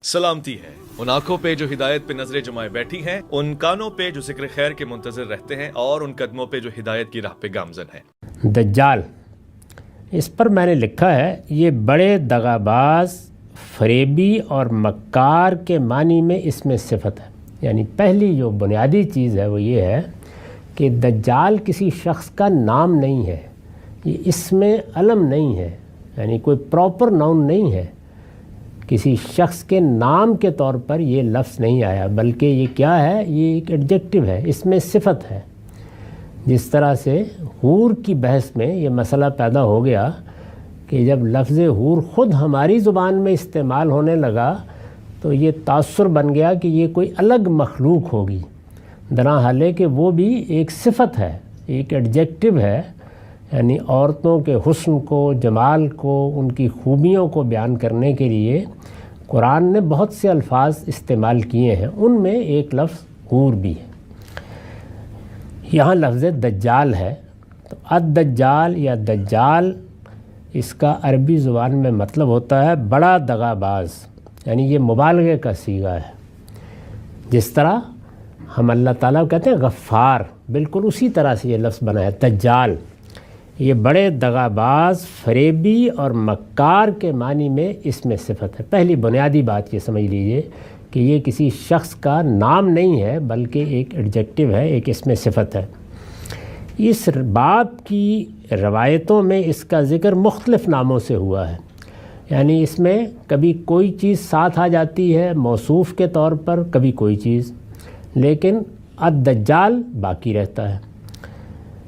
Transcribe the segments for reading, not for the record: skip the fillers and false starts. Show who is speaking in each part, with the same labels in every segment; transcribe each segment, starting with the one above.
Speaker 1: سلامتی ہے ان آنکھوں پہ جو ہدایت پہ نظریں جمائے بیٹھی ہیں، ان کانوں پہ جو ذکر خیر کے منتظر رہتے ہیں، اور ان قدموں پہ جو ہدایت کی راہ پہ گامزن ہیں۔
Speaker 2: دجال، اس پر میں نے لکھا ہے یہ بڑے دغاباز، فریبی اور مکار کے معنی میں اس میں صفت ہے۔ یعنی پہلی جو بنیادی چیز ہے وہ یہ ہے کہ دجال کسی شخص کا نام نہیں ہے، یہ اس میں علم نہیں ہے، یعنی کوئی پراپر ناؤن نہیں ہے، کسی شخص کے نام کے طور پر یہ لفظ نہیں آیا، بلکہ یہ کیا ہے، یہ ایک ایڈجیکٹو ہے، اس میں صفت ہے۔ جس طرح سے حور کی بحث میں یہ مسئلہ پیدا ہو گیا کہ جب لفظ حور خود ہماری زبان میں استعمال ہونے لگا تو یہ تاثر بن گیا کہ یہ کوئی الگ مخلوق ہوگی، درحالے کہ وہ بھی ایک صفت ہے، ایک ایڈجیکٹو ہے، یعنی عورتوں کے حسن کو، جمال کو، ان کی خوبیوں کو بیان کرنے کے لیے قرآن نے بہت سے الفاظ استعمال کیے ہیں، ان میں ایک لفظ حور بھی ہے۔ یہاں لفظ دجال ہے، تو الدجال یا دجال اس کا عربی زبان میں مطلب ہوتا ہے بڑا دغاباز، یعنی یہ مبالغے کا صیغہ ہے۔ جس طرح ہم اللہ تعالیٰ کو کہتے ہیں غفار، بالکل اسی طرح سے یہ لفظ بنا ہے دجال۔ یہ بڑے دغاباز، فریبی اور مکار کے معنی میں اس میں صفت ہے۔ پہلی بنیادی بات یہ سمجھ لیجئے کہ یہ کسی شخص کا نام نہیں ہے، بلکہ ایک ایڈجیکٹو ہے، ایک اس میں صفت ہے۔ اس باب کی روایتوں میں اس کا ذکر مختلف ناموں سے ہوا ہے، یعنی اس میں کبھی کوئی چیز ساتھ آ جاتی ہے موصوف کے طور پر، کبھی کوئی چیز، لیکن الدجال باقی رہتا ہے۔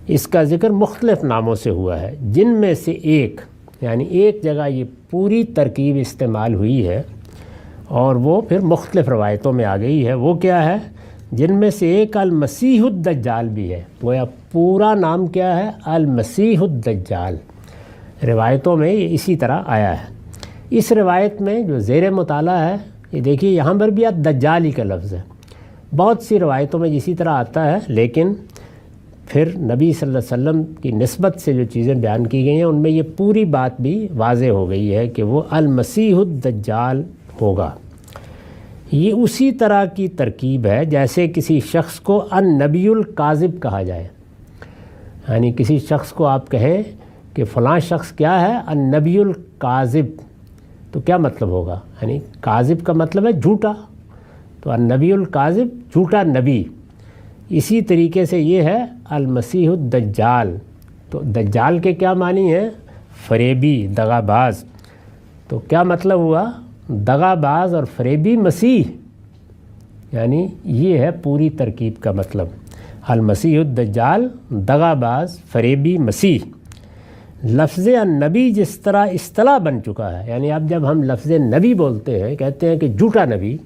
Speaker 2: اس کا ذکر مختلف ناموں سے ہوا ہے، جن میں سے ایک، یعنی ایک جگہ یہ پوری ترکیب استعمال ہوئی ہے اور وہ پھر مختلف روایتوں میں آ گئی ہے۔ وہ کیا ہے؟ جن میں سے ایک المسیح الدجال بھی ہے۔ گویا پورا نام کیا ہے؟ المسیح الدجال۔ روایتوں میں یہ اسی طرح آیا ہے۔ اس روایت میں جو زیر مطالعہ ہے، یہ دیکھیے یہاں پر بھی الدجال ہی کا لفظ ہے۔ بہت سی روایتوں میں اسی طرح آتا ہے، لیکن پھر نبی صلی اللہ علیہ وسلم کی نسبت سے جو چیزیں بیان کی گئی ہیں ان میں یہ پوری بات بھی واضح ہو گئی ہے کہ وہ المسیح الدجال ہوگا۔ یہ اسی طرح کی ترکیب ہے جیسے کسی شخص کو النبی الکاذب کہا جائے، یعنی کسی شخص کو آپ کہیں کہ فلاں شخص کیا ہے؟ النبی الکاذب، تو کیا مطلب ہوگا؟ یعنی کاذب کا مطلب ہے جھوٹا، تو النبی الکاذب جھوٹا نبی۔ اسی طریقے سے یہ ہے المسیح الدجال، تو دجال کے کیا معنی ہیں؟ فریبی، دغاباز۔ تو کیا مطلب ہوا؟ دغاباز اور فریبی مسیح، یعنی یہ ہے پوری ترکیب کا مطلب، المسیح الدجال، دغاباز، فریبی مسیح۔ لفظ النبی جس طرح اصطلاح بن چکا ہے، یعنی اب جب ہم لفظ نبی بولتے ہیں، کہتے ہیں کہ جھوٹا نبی،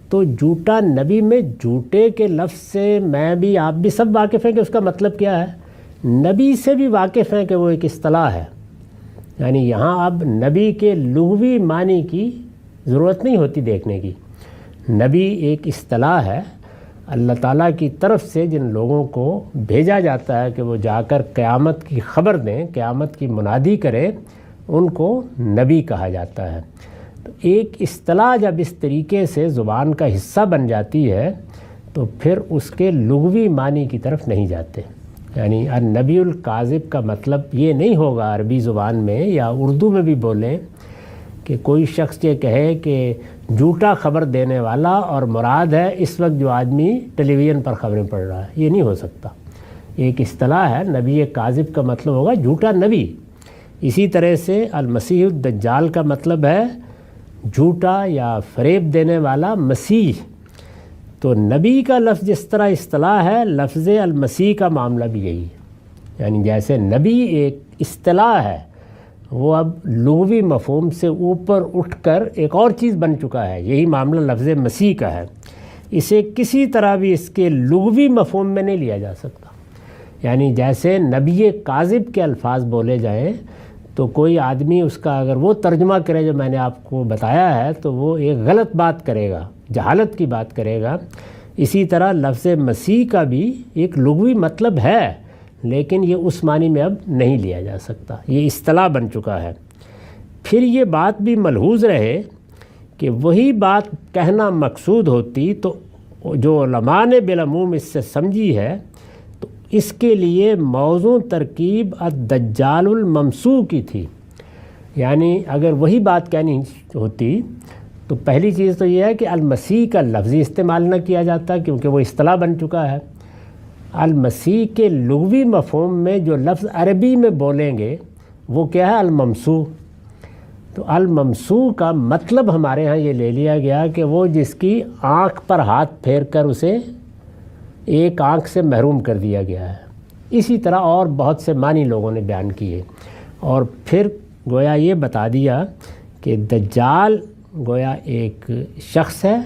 Speaker 2: تو جھوٹا نبی میں جھوٹے کے لفظ سے میں بھی، آپ بھی سب واقف ہیں کہ اس کا مطلب کیا ہے، نبی سے بھی واقف ہیں کہ وہ ایک اصطلاح ہے۔ یعنی یہاں اب نبی کے لغوی معنی کی ضرورت نہیں ہوتی دیکھنے کی، نبی ایک اصطلاح ہے اللہ تعالیٰ کی طرف سے جن لوگوں کو بھیجا جاتا ہے کہ وہ جا کر قیامت کی خبر دیں، قیامت کی منادی کریں، ان کو نبی کہا جاتا ہے۔ تو ایک اصطلاح جب اس طریقے سے زبان کا حصہ بن جاتی ہے تو پھر اس کے لغوی معنی کی طرف نہیں جاتے۔ یعنی النبی الکاذب کا مطلب یہ نہیں ہوگا عربی زبان میں یا اردو میں بھی بولیں کہ کوئی شخص یہ کہے کہ جھوٹا خبر دینے والا، اور مراد ہے اس وقت جو آدمی ٹیلی ویژن پر خبریں پڑھ رہا ہے، یہ نہیں ہو سکتا۔ ایک اصطلاح ہے، نبی کاذب کا مطلب ہوگا جھوٹا نبی۔ اسی طرح سے المسیح الدجال کا مطلب ہے جھوٹا یا فریب دینے والا مسیح۔ تو نبی کا لفظ جس طرح اصطلاح ہے، لفظ المسیح کا معاملہ بھی یہی ہے، یعنی جیسے نبی ایک اصطلاح ہے، وہ اب لغوی مفہوم سے اوپر اٹھ کر ایک اور چیز بن چکا ہے، یہی معاملہ لفظ مسیح کا ہے۔ اسے کسی طرح بھی اس کے لغوی مفہوم میں نہیں لیا جا سکتا۔ یعنی جیسے نبی کاذب کے الفاظ بولے جائیں تو کوئی آدمی اس کا اگر وہ ترجمہ کرے جو میں نے آپ کو بتایا ہے تو وہ ایک غلط بات کرے گا، جہالت کی بات کرے گا۔ اسی طرح لفظ مسیح کا بھی ایک لغوی مطلب ہے، لیکن یہ اس معنی میں اب نہیں لیا جا سکتا، یہ اصطلاح بن چکا ہے۔ پھر یہ بات بھی ملحوظ رہے کہ وہی بات کہنا مقصود ہوتی تو جو علماء نے بالعموم اس سے سمجھی ہے تو اس کے لیے موضوع ترکیب الدجال الممسوح کی تھی. یعنی اگر وہی بات کہنی ہوتی تو پہلی چیز تو یہ ہے کہ المسیح کا لفظی استعمال نہ کیا جاتا کیونکہ وہ اصطلاح بن چکا ہے. المسیح کے لغوی مفہوم میں جو لفظ عربی میں بولیں گے وہ کیا ہے؟ الممسوح. تو الممسوح کا مطلب ہمارے ہاں یہ لے لیا گیا کہ وہ جس کی آنکھ پر ہاتھ پھیر کر اسے ایک آنکھ سے محروم کر دیا گیا ہے. اسی طرح اور بہت سے معنی لوگوں نے بیان کیے اور پھر گویا یہ بتا دیا کہ دجال گویا ایک شخص ہے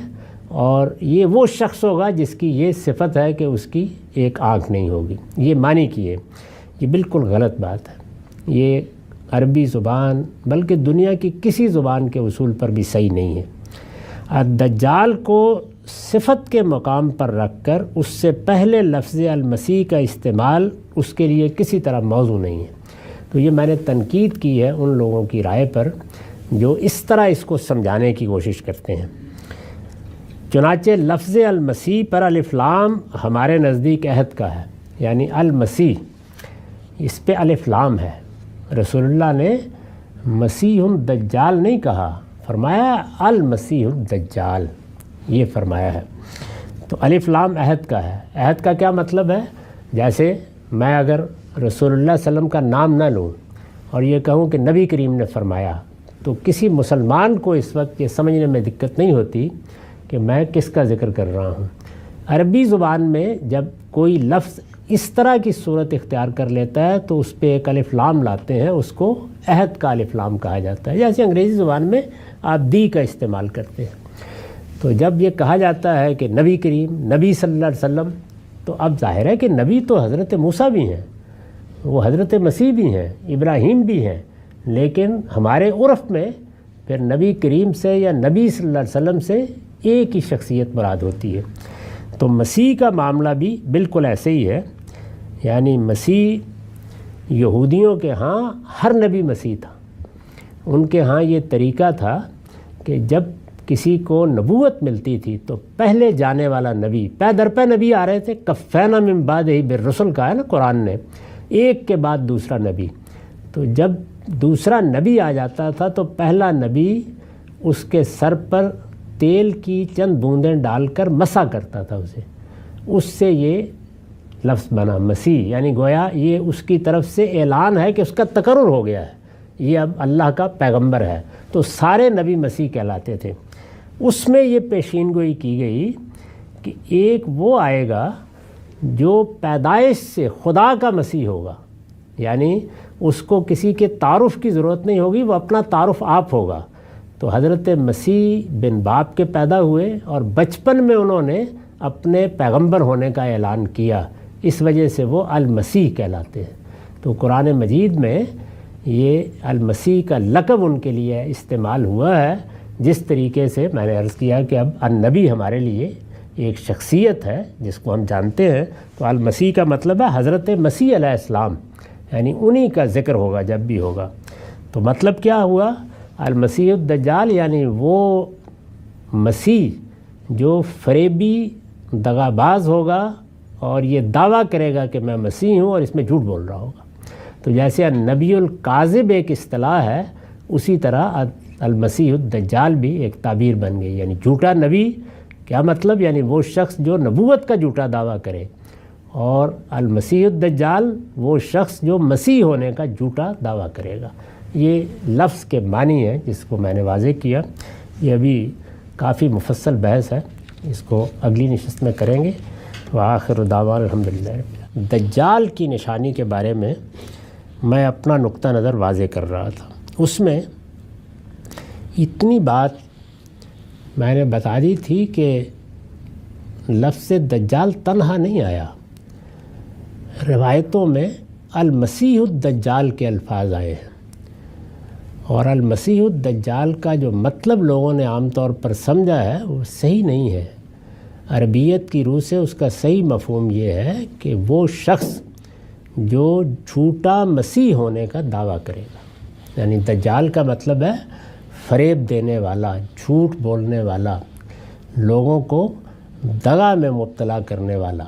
Speaker 2: اور یہ وہ شخص ہوگا جس کی یہ صفت ہے کہ اس کی ایک آنکھ نہیں ہوگی. یہ معنی کیے. یہ بالکل غلط بات ہے. یہ عربی زبان بلکہ دنیا کی کسی زبان کے اصول پر بھی صحیح نہیں ہے. الدجال کو صفت کے مقام پر رکھ کر اس سے پہلے لفظ المسیح کا استعمال اس کے لیے کسی طرح موضوع نہیں ہے. تو یہ میں نے تنقید کی ہے ان لوگوں کی رائے پر جو اس طرح اس کو سمجھانے کی کوشش کرتے ہیں. چنانچہ لفظ المسیح پر الف لام ہمارے نزدیک عہد کا ہے. یعنی المسیح اس پہ الف لام ہے. رسول اللہ نے مسیح الدجال نہیں کہا، فرمایا المسیح الدجال یہ فرمایا ہے. تو الف لام عہد کا ہے. عہد کا کیا مطلب ہے؟ جیسے میں اگر رسول اللہ صلی اللہ علیہ وسلم کا نام نہ لوں اور یہ کہوں کہ نبی کریم نے فرمایا تو کسی مسلمان کو اس وقت یہ سمجھنے میں دقت نہیں ہوتی کہ میں کس کا ذکر کر رہا ہوں. عربی زبان میں جب کوئی لفظ اس طرح کی صورت اختیار کر لیتا ہے تو اس پہ ایک الف لام لاتے ہیں، اس کو عہد کا الف لام کہا جاتا ہے. جیسے انگریزی زبان میں آپ دی کا استعمال کرتے ہیں. تو جب یہ کہا جاتا ہے کہ نبی کریم، نبی صلی اللہ علیہ وسلم، تو اب ظاہر ہے کہ نبی تو حضرت موسیٰ بھی ہیں، وہ حضرت مسیح بھی ہیں، ابراہیم بھی ہیں، لیکن ہمارے عرف میں پھر نبی کریم سے یا نبی صلی اللہ علیہ وسلم سے ایک ہی شخصیت مراد ہوتی ہے. تو مسیح کا معاملہ بھی بالکل ایسے ہی ہے. یعنی مسیح یہودیوں کے ہاں ہر نبی مسیح تھا. ان کے ہاں یہ طریقہ تھا کہ جب کسی کو نبوت ملتی تھی تو پہلے جانے والا نبی پے در پے نبی آ رہے تھے. کفینا من بعدہ بالرسل کہا ہے نا قرآن نے، ایک کے بعد دوسرا نبی. تو جب دوسرا نبی آ جاتا تھا تو پہلا نبی اس کے سر پر تیل کی چند بوندیں ڈال کر مسا کرتا تھا اسے. اس سے یہ لفظ بنا مسیح. یعنی گویا یہ اس کی طرف سے اعلان ہے کہ اس کا تقرر ہو گیا ہے، یہ اب اللہ کا پیغمبر ہے. تو سارے نبی مسیح کہلاتے تھے. اس میں یہ پیشین گوئی کی گئی کہ ایک وہ آئے گا جو پیدائش سے خدا کا مسیح ہوگا. یعنی اس کو کسی کے تعارف کی ضرورت نہیں ہوگی، وہ اپنا تعارف آپ ہوگا. تو حضرت مسیح بن باپ کے پیدا ہوئے اور بچپن میں انہوں نے اپنے پیغمبر ہونے کا اعلان کیا، اس وجہ سے وہ المسیح کہلاتے ہیں. تو قرآن مجید میں یہ المسیح کا لقب ان کے لیے استعمال ہوا ہے. جس طریقے سے میں نے عرض کیا کہ اب النبی ہمارے لیے ایک شخصیت ہے جس کو ہم جانتے ہیں، تو المسیح کا مطلب ہے حضرت مسیح علیہ السلام، یعنی انہی کا ذکر ہوگا جب بھی ہوگا. تو مطلب کیا ہوا؟ المسیح الدجال یعنی وہ مسیح جو فریبی دغاباز ہوگا اور یہ دعویٰ کرے گا کہ میں مسیح ہوں اور اس میں جھوٹ بول رہا ہوگا. تو جیسے النبی الکاذب ایک اصطلاح ہے، اسی طرح المسیح الدجال بھی ایک تعبیر بن گئی. یعنی جھوٹا نبی کیا مطلب؟ یعنی وہ شخص جو نبوت کا جھوٹا دعویٰ کرے، اور المسیح الدجال وہ شخص جو مسیح ہونے کا جھوٹا دعویٰ کرے گا. یہ لفظ کے معنی ہے جس کو میں نے واضح کیا. یہ ابھی کافی مفصل بحث ہے، اس کو اگلی نشست میں کریں گے. وآخر دعوانا الحمدللہ. دجال کی نشانی کے بارے میں میں اپنا نقطہ نظر واضح کر رہا تھا. اس میں اتنی بات میں نے بتا دی تھی کہ لفظ دجال تنہا نہیں آیا، روایتوں میں المسیح الدجال کے الفاظ آئے ہیں. اور المسیح الدجال کا جو مطلب لوگوں نے عام طور پر سمجھا ہے وہ صحیح نہیں ہے. عربیت کی روح سے اس کا صحیح مفہوم یہ ہے کہ وہ شخص جو جھوٹا مسیح ہونے کا دعویٰ کرے گا. یعنی دجال کا مطلب ہے فریب دینے والا، جھوٹ بولنے والا، لوگوں کو دغا میں مبتلا کرنے والا،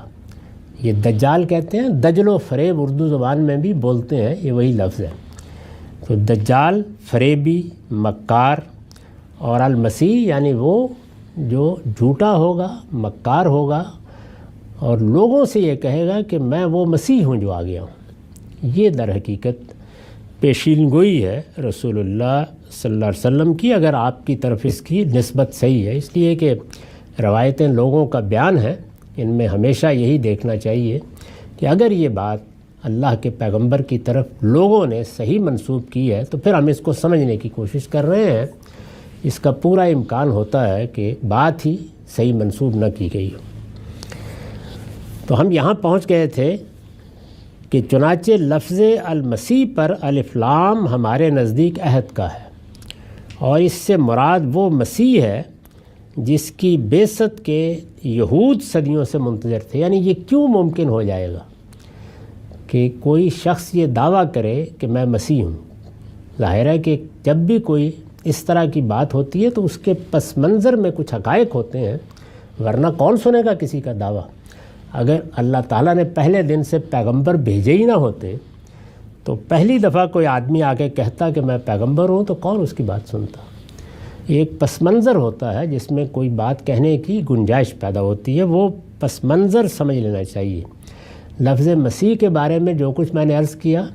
Speaker 2: یہ دجال کہتے ہیں۔ دجل و فریب اردو زبان میں بھی بولتے ہیں، یہ وہی لفظ ہے۔ تو دجال فریبی، مکار، اور المسیح یعنی وہ جو جھوٹا ہوگا، مکار ہوگا اور لوگوں سے یہ کہے گا کہ میں وہ مسیح ہوں جو آ گیا ہوں۔ یہ در حقیقت پیشین گوئی ہے رسول اللہ صلی اللہ علیہ وسلم کی، اگر آپ کی طرف اس کی نسبت صحیح ہے، اس لیے کہ روایتیں لوگوں کا بیان ہے، ان میں ہمیشہ یہی دیکھنا چاہیے کہ اگر یہ بات اللہ کے پیغمبر کی طرف لوگوں نے صحیح منسوب کی ہے تو پھر ہم اس کو سمجھنے کی کوشش کر رہے ہیں۔ اس کا پورا امکان ہوتا ہے کہ بات ہی صحیح منسوب نہ کی گئی ہو۔ تو ہم یہاں پہنچ گئے تھے کہ چنانچہ لفظ المسیح پر الف لام ہمارے نزدیک عہد کا ہے، اور اس سے مراد وہ مسیح ہے جس کی بعثت کے یہود صدیوں سے منتظر تھے۔ یعنی یہ کیوں ممکن ہو جائے گا کہ کوئی شخص یہ دعویٰ کرے کہ میں مسیح ہوں؟ ظاہر ہے کہ جب بھی کوئی اس طرح کی بات ہوتی ہے تو اس کے پس منظر میں کچھ حقائق ہوتے ہیں، ورنہ کون سنے گا کسی کا دعویٰ؟ اگر اللہ تعالیٰ نے پہلے دن سے پیغمبر بھیجے ہی نہ ہوتے تو پہلی دفعہ کوئی آدمی آ کے کہتا کہ میں پیغمبر ہوں تو کون اس کی بات سنتا؟ ایک پس منظر ہوتا ہے جس میں کوئی بات کہنے کی گنجائش پیدا ہوتی ہے، وہ پس منظر سمجھ لینا چاہیے۔ لفظ مسیح کے بارے میں جو کچھ میں نے عرض کیا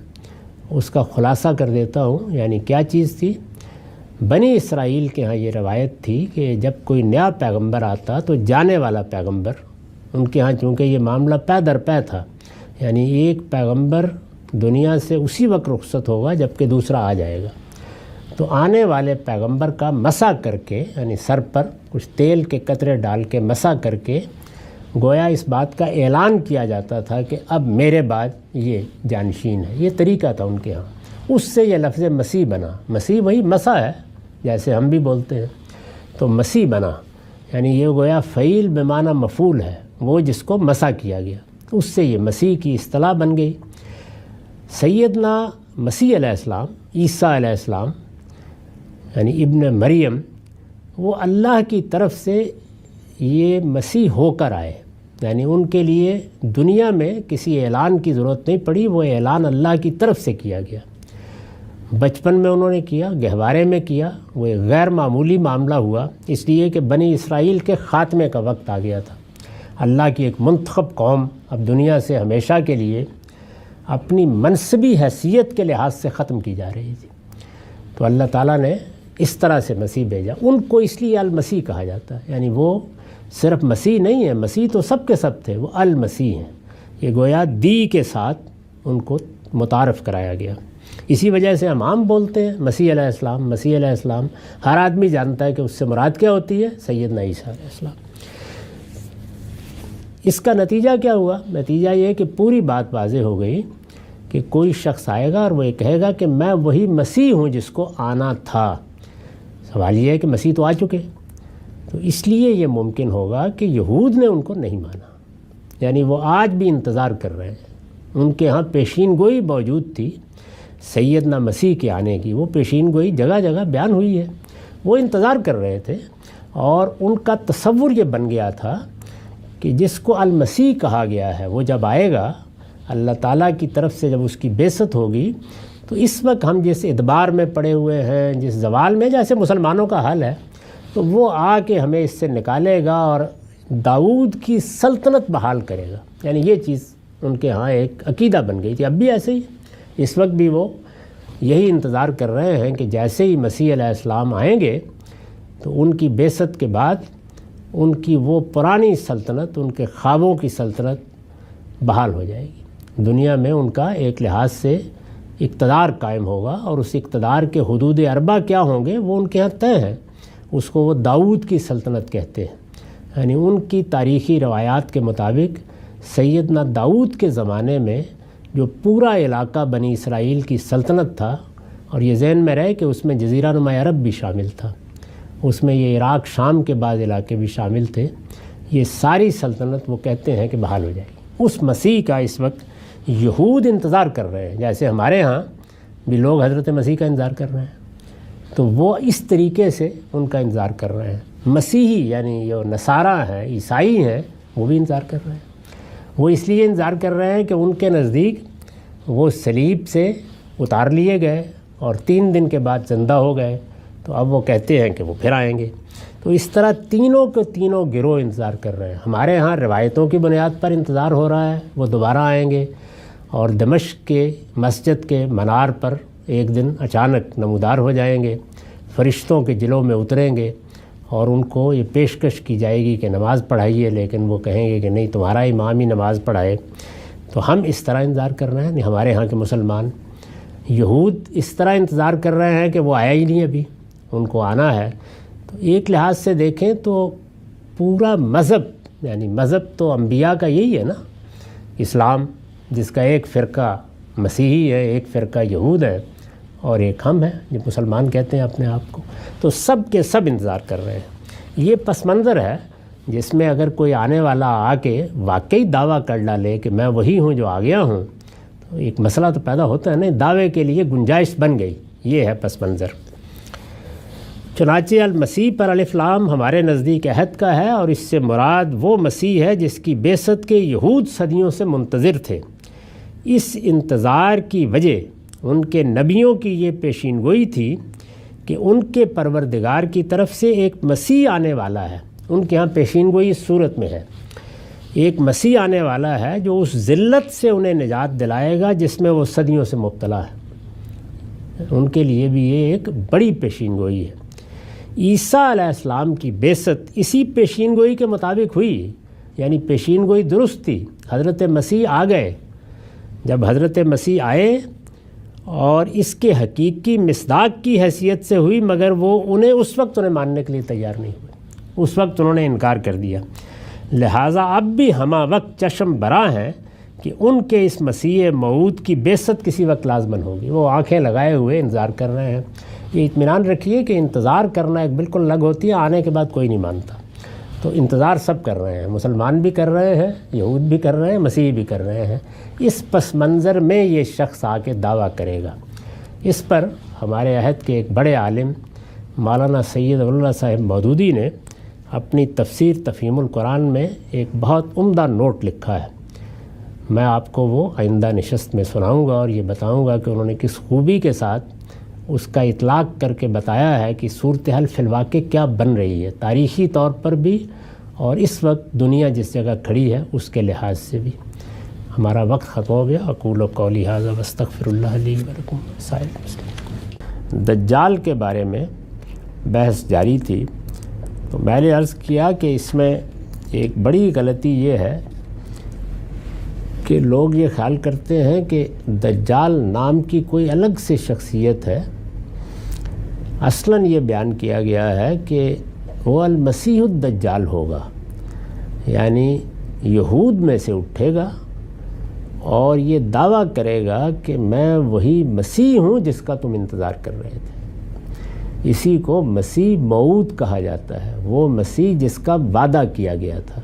Speaker 2: اس کا خلاصہ کر دیتا ہوں۔ یعنی کیا چیز تھی؟ بنی اسرائیل کے ہاں یہ روایت تھی کہ جب کوئی نیا پیغمبر آتا تو جانے والا پیغمبر، ان کے ہاں چونکہ یہ معاملہ پے در پے تھا، یعنی ایک پیغمبر دنیا سے اسی وقت رخصت ہوگا جب کہ دوسرا آ جائے گا، تو آنے والے پیغمبر کا مسح کر کے، یعنی سر پر کچھ تیل کے قطرے ڈال کے مسح کر کے گویا اس بات کا اعلان کیا جاتا تھا کہ اب میرے بعد یہ جانشین ہے۔ یہ طریقہ تھا ان کے ہاں، اس سے یہ لفظ مسیح بنا۔ مسیح وہی مسح ہے جیسے ہم بھی بولتے ہیں، تو مسیح بنا، یعنی یہ گویا فعیل بمعنی مفعول ہے، وہ جس کو مسح کیا گیا، اس سے یہ مسیح کی اصطلاح بن گئی۔ سیدنا مسیح علیہ السلام، عیسیٰ علیہ السلام یعنی ابن مریم، وہ اللہ کی طرف سے یہ مسیح ہو کر آئے، یعنی ان کے لیے دنیا میں کسی اعلان کی ضرورت نہیں پڑی، وہ اعلان اللہ کی طرف سے کیا گیا۔ بچپن میں انہوں نے کیا، گہوارے میں کیا، وہ ایک غیر معمولی معاملہ ہوا، اس لیے کہ بنی اسرائیل کے خاتمے کا وقت آ گیا تھا۔ اللہ کی ایک منتخب قوم اب دنیا سے ہمیشہ کے لیے اپنی منصبی حیثیت کے لحاظ سے ختم کی جا رہی تھی، تو اللہ تعالیٰ نے اس طرح سے مسیح بھیجا۔ ان کو اس لیے المسیح کہا جاتا ہے، یعنی وہ صرف مسیح نہیں ہے، مسیح تو سب کے سب تھے، وہ المسیح ہیں۔ یہ گویا دی کے ساتھ ان کو متعارف کرایا گیا۔ اسی وجہ سے ہم عام بولتے ہیں مسیح علیہ السلام، مسیح علیہ السلام، ہر آدمی جانتا ہے کہ اس سے مراد کیا ہوتی ہے؟ سیدنا عیسیٰ علیہ السلام۔ اس کا نتیجہ کیا ہوا؟ نتیجہ یہ کہ پوری بات واضح ہو گئی کہ کوئی شخص آئے گا اور وہ یہ کہے گا کہ میں وہی مسیح ہوں جس کو آنا تھا۔ سوال یہ ہے کہ مسیح تو آ چکے، تو اس لیے یہ ممکن ہوگا کہ یہود نے ان کو نہیں مانا، یعنی وہ آج بھی انتظار کر رہے ہیں۔ ان کے ہاں پیشین گوئی موجود تھی سیدنا مسیح کے آنے کی، وہ پیشین گوئی جگہ جگہ بیان ہوئی ہے، وہ انتظار کر رہے تھے، اور ان کا تصور یہ بن گیا تھا کہ جس کو المسیح کہا گیا ہے وہ جب آئے گا اللہ تعالیٰ کی طرف سے، جب اس کی بعثت ہوگی، تو اس وقت ہم جس ادبار میں پڑے ہوئے ہیں، جس زوال میں جیسے مسلمانوں کا حال ہے، تو وہ آ کے ہمیں اس سے نکالے گا اور داؤد کی سلطنت بحال کرے گا۔ یعنی یہ چیز ان کے ہاں ایک عقیدہ بن گئی تھی۔ اب بھی ایسے ہی، اس وقت بھی وہ یہی انتظار کر رہے ہیں کہ جیسے ہی مسیح علیہ السلام آئیں گے تو ان کی بعثت کے بعد ان کی وہ پرانی سلطنت، ان کے خوابوں کی سلطنت بحال ہو جائے گی۔ دنیا میں ان کا ایک لحاظ سے اقتدار قائم ہوگا، اور اس اقتدار کے حدود اربع کیا ہوں گے وہ ان کے ہاں طے ہیں۔ اس کو وہ داؤد کی سلطنت کہتے ہیں، یعنی ان کی تاریخی روایات کے مطابق سیدنا داؤد کے زمانے میں جو پورا علاقہ بنی اسرائیل کی سلطنت تھا، اور یہ ذہن میں رہے کہ اس میں جزیرہ نما عرب بھی شامل تھا، اس میں یہ عراق شام کے بعض علاقے بھی شامل تھے، یہ ساری سلطنت وہ کہتے ہیں کہ بحال ہو جائے گی۔ اس مسیح کا اس وقت یہود انتظار کر رہے ہیں، جیسے ہمارے ہاں بھی لوگ حضرت مسیح کا انتظار کر رہے ہیں۔ تو وہ اس طریقے سے ان کا انتظار کر رہے ہیں۔ مسیحی یعنی جو نصارہ ہیں، عیسائی ہیں، وہ بھی انتظار کر رہے ہیں۔ وہ اس لیے انتظار کر رہے ہیں کہ ان کے نزدیک وہ صلیب سے اتار لیے گئے اور 3 دن کے بعد زندہ ہو گئے، تو اب وہ کہتے ہیں کہ وہ پھر آئیں گے۔ تو اس طرح تینوں کے تینوں گروہ انتظار کر رہے ہیں۔ ہمارے ہاں روایتوں کی بنیاد پر انتظار ہو رہا ہے، وہ دوبارہ آئیں گے اور دمشق کے مسجد کے منار پر ایک دن اچانک نمودار ہو جائیں گے، فرشتوں کے جلوں میں اتریں گے اور ان کو یہ پیشکش کی جائے گی کہ نماز پڑھائیے، لیکن وہ کہیں گے کہ نہیں، تمہارا امام ہی نماز پڑھائے۔ تو ہم اس طرح انتظار کر رہے ہیں، ہمارے ہاں کے مسلمان۔ یہود اس طرح انتظار کر رہے ہیں کہ وہ آیا ہی نہیں، ابھی ان کو آنا ہے۔ تو ایک لحاظ سے دیکھیں تو پورا مذہب، یعنی مذہب تو انبیاء کا یہی ہے نا، اسلام، جس کا ایک فرقہ مسیحی ہے، ایک فرقہ یہود ہے اور ایک ہم ہیں جو مسلمان کہتے ہیں اپنے آپ کو۔ تو سب کے سب انتظار کر رہے ہیں۔ یہ پس منظر ہے جس میں اگر کوئی آنے والا آ کے واقعی دعویٰ کر ڈالے کہ میں وہی ہوں جو آ گیا ہوں، تو ایک مسئلہ تو پیدا ہوتا ہے نا، دعوے کے لیے گنجائش بن گئی۔ یہ ہے پس منظر۔ چنانچہ المسیح پر الف لام ہمارے نزدیک عہد کا ہے، اور اس سے مراد وہ مسیح ہے جس کی بعثت کے یہود صدیوں سے منتظر تھے۔ اس انتظار کی وجہ ان کے نبیوں کی یہ پیشین گوئی تھی کہ ان کے پروردگار کی طرف سے ایک مسیح آنے والا ہے۔ ان کے ہاں پیشین گوئی اس صورت میں ہے، ایک مسیح آنے والا ہے جو اس ذلت سے انہیں نجات دلائے گا جس میں وہ صدیوں سے مبتلا ہے۔ ان کے لیے بھی یہ ایک بڑی پیشین گوئی ہے۔ عیسیٰ علیہ السلام کی بعثت اسی پیشین گوئی کے مطابق ہوئی، یعنی پیشین گوئی درست تھی۔ حضرت مسیح آ گئے۔ جب حضرت مسیح آئے اور اس کے حقیقی مصداق کی حیثیت سے ہوئی، مگر وہ اس وقت انہیں ماننے کے لیے تیار نہیں ہوئے، اس وقت انہوں نے انکار کر دیا۔ لہٰذا اب بھی ہمہ وقت چشم برا ہیں کہ ان کے اس مسیح موعود کی بعثت کسی وقت لازماً ہوگی۔ وہ آنکھیں لگائے ہوئے انتظار کر رہے ہیں۔ یہ اطمینان رکھیے کہ انتظار کرنا ایک بالکل الگ ہوتی ہے، آنے کے بعد کوئی نہیں مانتا۔ تو انتظار سب کر رہے ہیں، مسلمان بھی کر رہے ہیں، یہود بھی کر رہے ہیں، مسیحی بھی کر رہے ہیں۔ اس پس منظر میں یہ شخص آ کے دعویٰ کرے گا۔ اس پر ہمارے عہد کے ایک بڑے عالم مولانا سید اللہ صاحب مودودی نے اپنی تفسیر تفہیم القرآن میں ایک بہت عمدہ نوٹ لکھا ہے۔ میں آپ کو وہ آئندہ نشست میں سناؤں گا اور یہ بتاؤں گا کہ انہوں نے کس خوبی کے ساتھ اس کا اطلاق کر کے بتایا ہے کہ صورتحال فی الواقع کیا بن رہی ہے، تاریخی طور پر بھی اور اس وقت دنیا جس جگہ کھڑی ہے اس کے لحاظ سے بھی۔ ہمارا وقت ختم ہو گیا۔ اقول قولی ھذا واستغفر اللہ لی ولکم سائر المسلمین۔ دجال کے بارے میں بحث جاری تھی، تو میں نے عرض کیا کہ اس میں ایک بڑی غلطی یہ ہے کہ لوگ یہ خیال کرتے ہیں کہ دجال نام کی کوئی الگ سے شخصیت ہے۔ اصلاً یہ بیان کیا گیا ہے کہ وہ المسیح الدجال ہوگا، یعنی یہود میں سے اٹھے گا اور یہ دعویٰ کرے گا کہ میں وہی مسیح ہوں جس کا تم انتظار کر رہے تھے۔ اسی کو مسیح موعود کہا جاتا ہے، وہ مسیح جس کا وعدہ کیا گیا تھا۔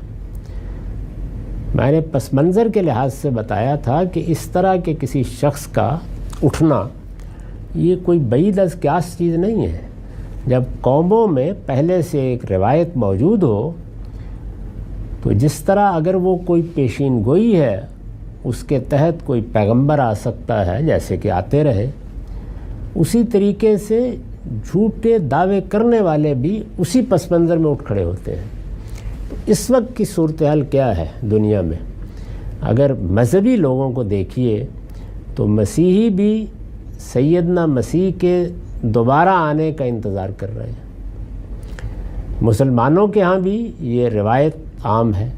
Speaker 2: میں نے پس منظر کے لحاظ سے بتایا تھا کہ اس طرح کے کسی شخص کا اٹھنا یہ کوئی بعید از قیاس چیز نہیں ہے۔ جب قوموں میں پہلے سے ایک روایت موجود ہو تو جس طرح اگر وہ کوئی پیشین گوئی ہے اس کے تحت کوئی پیغمبر آ سکتا ہے، جیسے کہ آتے رہے، اسی طریقے سے جھوٹے دعوے کرنے والے بھی اسی پس منظر میں اٹھ کھڑے ہوتے ہیں۔ اس وقت کی صورتحال کیا ہے دنیا میں؟ اگر مذہبی لوگوں کو دیکھیے تو مسیحی بھی سیدنا مسیح کے دوبارہ آنے کا انتظار کر رہے ہیں۔ مسلمانوں کے ہاں بھی یہ روایت عام ہے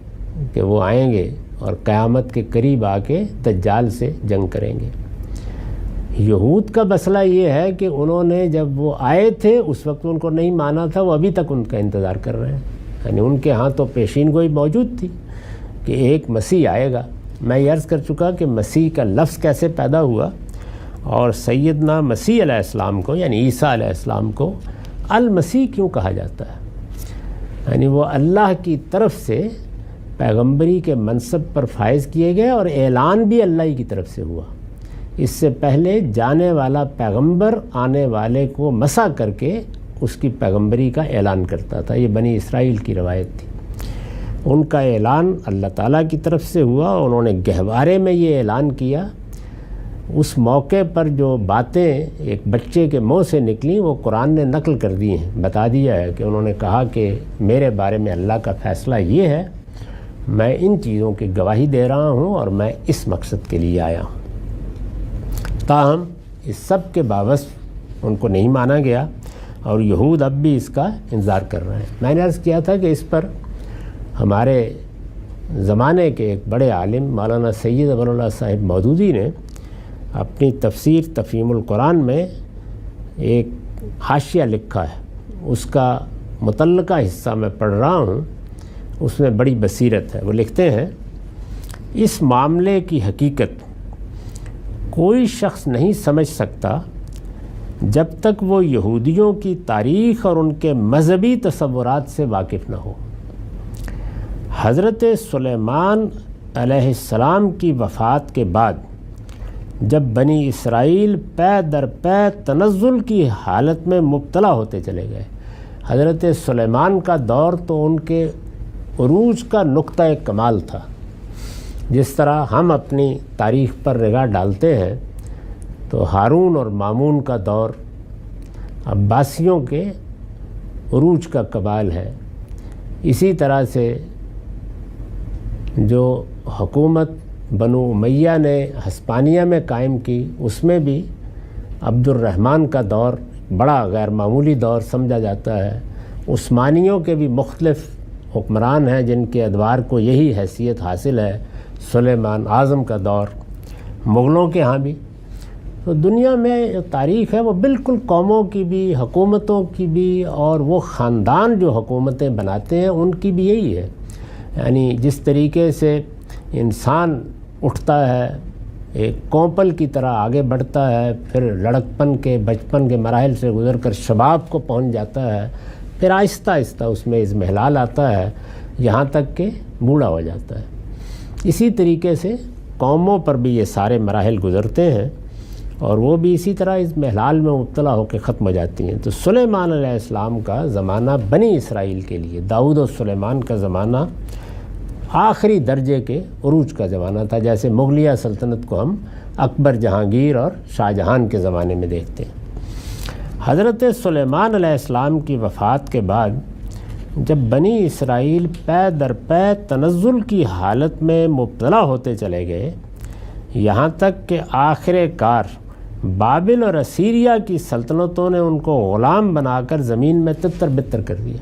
Speaker 2: کہ وہ آئیں گے اور قیامت کے قریب آ کے دجال سے جنگ کریں گے۔ یہود کا مسئلہ یہ ہے کہ انہوں نے جب وہ آئے تھے اس وقت ان کو نہیں مانا تھا، وہ ابھی تک ان کا انتظار کر رہے ہیں۔ یعنی ان کے ہاں تو پیشین گوئی موجود تھی کہ ایک مسیح آئے گا۔ میں یہ عرض کر چکا کہ مسیح کا لفظ کیسے پیدا ہوا، اور سیدنا مسیح علیہ السلام کو یعنی عیسیٰ علیہ السلام کو المسیح کیوں کہا جاتا ہے؟ یعنی وہ اللہ کی طرف سے پیغمبری کے منصب پر فائز کیے گئے اور اعلان بھی اللہ ہی کی طرف سے ہوا اس سے پہلے جانے والا پیغمبر آنے والے کو مسح کر کے اس کی پیغمبری کا اعلان کرتا تھا۔ یہ بنی اسرائیل کی روایت تھی۔ ان کا اعلان اللہ تعالیٰ کی طرف سے ہوا، انہوں نے گہوارے میں یہ اعلان کیا۔ اس موقع پر جو باتیں ایک بچے کے منہ سے نکلیں وہ قرآن نے نقل کر دی ہیں، بتا دیا ہے کہ انہوں نے کہا کہ میرے بارے میں اللہ کا فیصلہ یہ ہے، میں ان چیزوں کی گواہی دے رہا ہوں اور میں اس مقصد کے لیے آیا ہوں۔ تاہم اس سب کے باوجود ان کو نہیں مانا گیا اور یہود اب بھی اس کا انتظار کر رہے ہیں۔ میں نے عرض کیا تھا کہ اس پر ہمارے زمانے کے ایک بڑے عالم مولانا سید امان اللہ صاحب مودودی نے اپنی تفسیر تفہیم القرآن میں ایک حاشیہ لکھا ہے، اس کا متعلقہ حصہ میں پڑھ رہا ہوں، اس میں بڑی بصیرت ہے۔ وہ لکھتے ہیں، اس معاملے کی حقیقت کوئی شخص نہیں سمجھ سکتا جب تک وہ یہودیوں کی تاریخ اور ان کے مذہبی تصورات سے واقف نہ ہو۔ حضرت سلیمان علیہ السلام کی وفات کے بعد جب بنی اسرائیل پے در پے تنزل کی حالت میں مبتلا ہوتے چلے گئے، حضرت سلیمان کا دور تو ان کے عروج کا نقطہ کمال تھا۔ جس طرح ہم اپنی تاریخ پر نگاہ ڈالتے ہیں تو ہارون اور مامون کا دور عباسیوں کے عروج کا کمال ہے۔ اسی طرح سے جو حکومت بنو امیہ نے ہسپانیہ میں قائم کی، اس میں بھی عبد الرحمن کا دور بڑا غیر معمولی دور سمجھا جاتا ہے۔ عثمانیوں کے بھی مختلف حکمران ہیں جن کے ادوار کو یہی حیثیت حاصل ہے، سلیمان اعظم کا دور، مغلوں کے ہاں بھی۔ تو دنیا میں جو تاریخ ہے وہ بالکل قوموں کی بھی، حکومتوں کی بھی، اور وہ خاندان جو حکومتیں بناتے ہیں ان کی بھی یہی ہے۔ یعنی جس طریقے سے انسان اٹھتا ہے، ایک کوپل کی طرح آگے بڑھتا ہے، پھر لڑکپن کے بچپن کے مراحل سے گزر کر شباب کو پہنچ جاتا ہے، پھر آہستہ آہستہ اس میں اضمحلال آتا ہے، یہاں تک کہ بوڑھا ہو جاتا ہے۔ اسی طریقے سے قوموں پر بھی یہ سارے مراحل گزرتے ہیں اور وہ بھی اسی طرح اضمحلال میں مبتلا ہو کے ختم ہو جاتی ہیں۔ تو سلیمان علیہ السلام کا زمانہ بنی اسرائیل کے لیے، داؤد و سلیمان کا زمانہ آخری درجے کے عروج کا زمانہ تھا، جیسے مغلیہ سلطنت کو ہم اکبر، جہانگیر اور شاہ جہان کے زمانے میں دیکھتے ہیں۔ حضرت سلیمان علیہ السلام کی وفات کے بعد جب بنی اسرائیل پے در پے تنزل کی حالت میں مبتلا ہوتے چلے گئے، یہاں تک کہ آخر کار بابل اور اسیریا کی سلطنتوں نے ان کو غلام بنا کر زمین میں تتر بتر کر دیا۔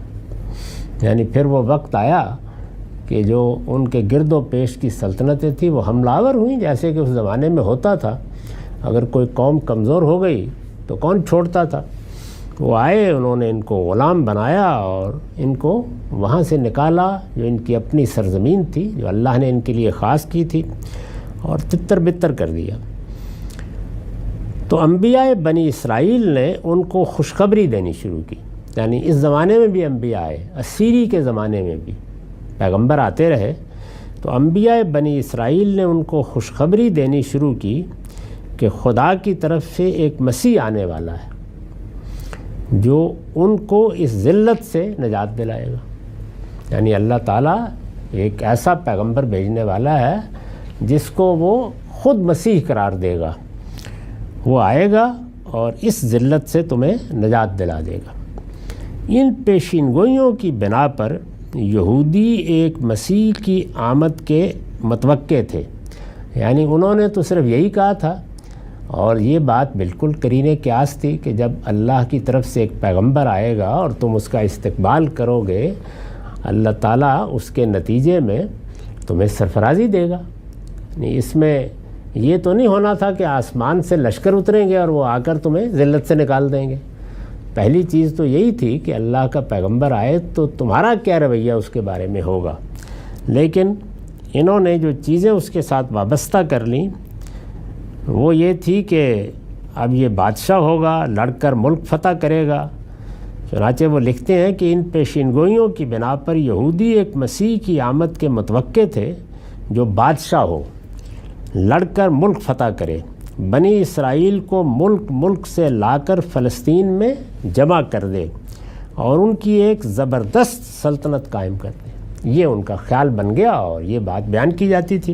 Speaker 2: یعنی پھر وہ وقت آیا کہ جو ان کے گرد و پیش کی سلطنتیں تھیں وہ حملہ آور ہوئیں، جیسے کہ اس زمانے میں ہوتا تھا۔ اگر کوئی قوم کمزور ہو گئی تو کون چھوڑتا تھا؟ وہ آئے، انہوں نے ان کو غلام بنایا اور ان کو وہاں سے نکالا جو ان کی اپنی سرزمین تھی، جو اللہ نے ان کے لیے خاص کی تھی، اور تتر بتر کر دیا۔ تو انبیاء بنی اسرائیل نے ان کو خوشخبری دینی شروع کی۔ یعنی اس زمانے میں بھی انبیاء آئے، اسیری کے زمانے میں بھی پیغمبر آتے رہے، تو انبیاء بنی اسرائیل نے ان کو خوشخبری دینی شروع کی کہ خدا کی طرف سے ایک مسیح آنے والا ہے جو ان کو اس ذلت سے نجات دلائے گا۔ یعنی اللہ تعالیٰ ایک ایسا پیغمبر بھیجنے والا ہے جس کو وہ خود مسیح قرار دے گا، وہ آئے گا اور اس ذلت سے تمہیں نجات دلا دے گا۔ ان پیشین گوئیوں کی بنا پر یہودی ایک مسیح کی آمد کے متوقع تھے۔ یعنی انہوں نے تو صرف یہی کہا تھا، اور یہ بات بالکل قرین قیاس تھی کہ جب اللہ کی طرف سے ایک پیغمبر آئے گا اور تم اس کا استقبال کرو گے، اللہ تعالیٰ اس کے نتیجے میں تمہیں سرفرازی دے گا۔ اس میں یہ تو نہیں ہونا تھا کہ آسمان سے لشکر اتریں گے اور وہ آ کر تمہیں ذلت سے نکال دیں گے۔ پہلی چیز تو یہی تھی کہ اللہ کا پیغمبر آئے تو تمہارا کیا رویہ اس کے بارے میں ہوگا۔ لیکن انہوں نے جو چیزیں اس کے ساتھ وابستہ کر لیں وہ یہ تھی کہ اب یہ بادشاہ ہوگا، لڑ کر ملک فتح کرے گا۔ چنانچہ وہ لکھتے ہیں کہ ان پیشین گوئیوں کی بنا پر یہودی ایک مسیح کی آمد کے متوقع تھے جو بادشاہ ہو، لڑ کر ملک فتح کرے، بنی اسرائیل کو ملک ملک سے لا کر فلسطین میں جمع کر دے اور ان کی ایک زبردست سلطنت قائم کر دے۔ یہ ان کا خیال بن گیا اور یہ بات بیان کی جاتی تھی۔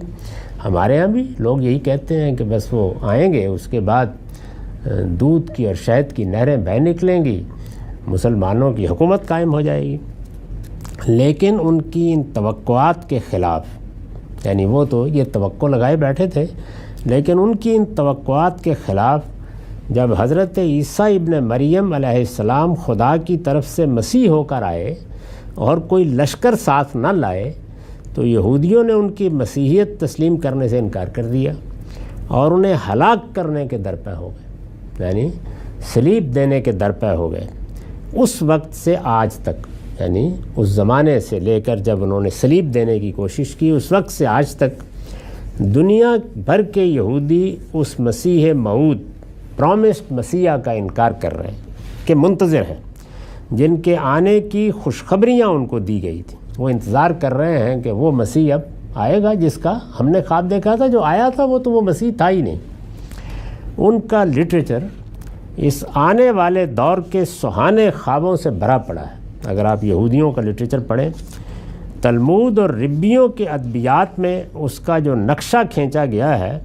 Speaker 2: ہمارے ہاں بھی لوگ یہی کہتے ہیں کہ بس وہ آئیں گے، اس کے بعد دودھ کی اور شہد کی نہریں بہہ نکلیں گی، مسلمانوں کی حکومت قائم ہو جائے گی۔ لیکن ان کی ان توقعات کے خلاف، یعنی وہ تو یہ توقع لگائے بیٹھے تھے، لیکن ان کی ان توقعات کے خلاف جب حضرت عیسیٰ ابن مریم علیہ السلام خدا کی طرف سے مسیح ہو کر آئے اور کوئی لشکر ساتھ نہ لائے، تو یہودیوں نے ان کی مسیحیت تسلیم کرنے سے انکار کر دیا اور انہیں ہلاک کرنے کے درپے ہو گئے، یعنی صلیب دینے کے درپے ہو گئے۔ اس وقت سے آج تک، یعنی اس زمانے سے لے کر جب انہوں نے صلیب دینے کی کوشش کی، اس وقت سے آج تک دنیا بھر کے یہودی اس مسیح موعود، پرومسڈ مسیح کا انکار کر رہے ہیں کہ منتظر ہیں، جن کے آنے کی خوشخبریاں ان کو دی گئی تھیں۔ وہ انتظار کر رہے ہیں کہ وہ مسیح اب آئے گا جس کا ہم نے خواب دیکھا تھا، جو آیا تھا وہ تو وہ مسیح تھا ہی نہیں۔ ان کا لٹریچر اس آنے والے دور کے سہانے خوابوں سے بھرا پڑا ہے۔ اگر آپ یہودیوں کا لٹریچر پڑھیں، تلمود اور ربیوں کے ادبیات میں اس کا جو نقشہ کھینچا گیا ہے،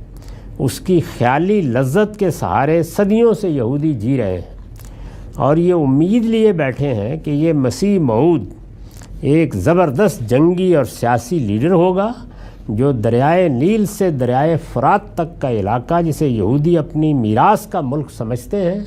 Speaker 2: اس کی خیالی لذت کے سہارے صدیوں سے یہودی جی رہے ہیں اور یہ امید لیے بیٹھے ہیں کہ یہ مسیح موعود ایک زبردست جنگی اور سیاسی لیڈر ہوگا جو دریائے نیل سے دریائے فرات تک کا علاقہ، جسے یہودی اپنی میراث کا ملک سمجھتے ہیں،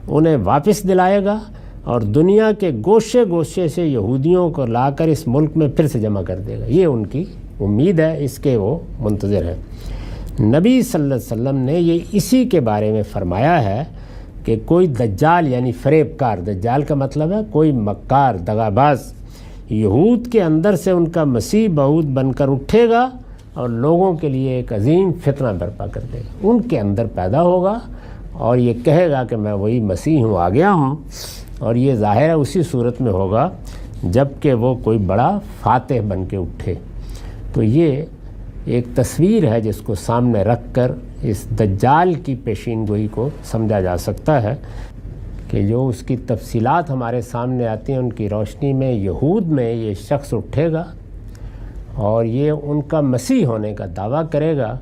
Speaker 2: انہیں واپس دلائے گا اور دنیا کے گوشے گوشے سے یہودیوں کو لا کر اس ملک میں پھر سے جمع کر دے گا۔ یہ ان کی امید ہے، اس کے وہ منتظر ہیں۔ نبی صلی اللہ علیہ وسلم نے یہ اسی کے بارے میں فرمایا ہے کہ کوئی دجال، یعنی فریب کار، دجال کا مطلب ہے کوئی مکار، دغاباز، یہود کے اندر سے ان کا مسیح موعود بن کر اٹھے گا اور لوگوں کے لیے ایک عظیم فتنہ برپا کر دے گا۔ ان کے اندر پیدا ہوگا اور یہ کہے گا کہ میں وہی مسیح ہوں، آ گیا ہوں، اور یہ ظاہر ہے اسی صورت میں ہوگا جب کہ وہ کوئی بڑا فاتح بن کے اٹھے۔ تو یہ ایک تصویر ہے جس کو سامنے رکھ کر اس دجال کی پیشین گوئی کو سمجھا جا سکتا ہے کہ جو اس کی تفصیلات ہمارے سامنے آتی ہیں، ان کی روشنی میں یہود میں یہ شخص اٹھے گا اور یہ ان کا مسیح ہونے کا دعویٰ کرے گا،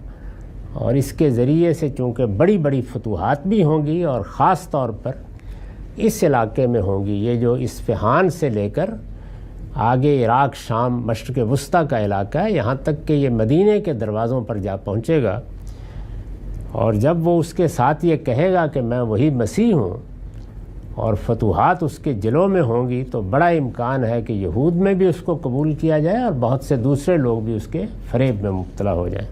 Speaker 2: اور اس کے ذریعے سے چونکہ بڑی بڑی فتوحات بھی ہوں گی اور خاص طور پر اس علاقے میں ہوں گی، یہ جو اصفہان سے لے کر آگے عراق، شام، مشرق وسطیٰ کا علاقہ ہے، یہاں تک کہ یہ مدینے کے دروازوں پر جا پہنچے گا۔ اور جب وہ اس کے ساتھ یہ کہے گا کہ میں وہی مسیح ہوں اور فتوحات اس کے جلوں میں ہوں گی، تو بڑا امکان ہے کہ یہود میں بھی اس کو قبول کیا جائے اور بہت سے دوسرے لوگ بھی اس کے فریب میں مبتلا ہو جائیں۔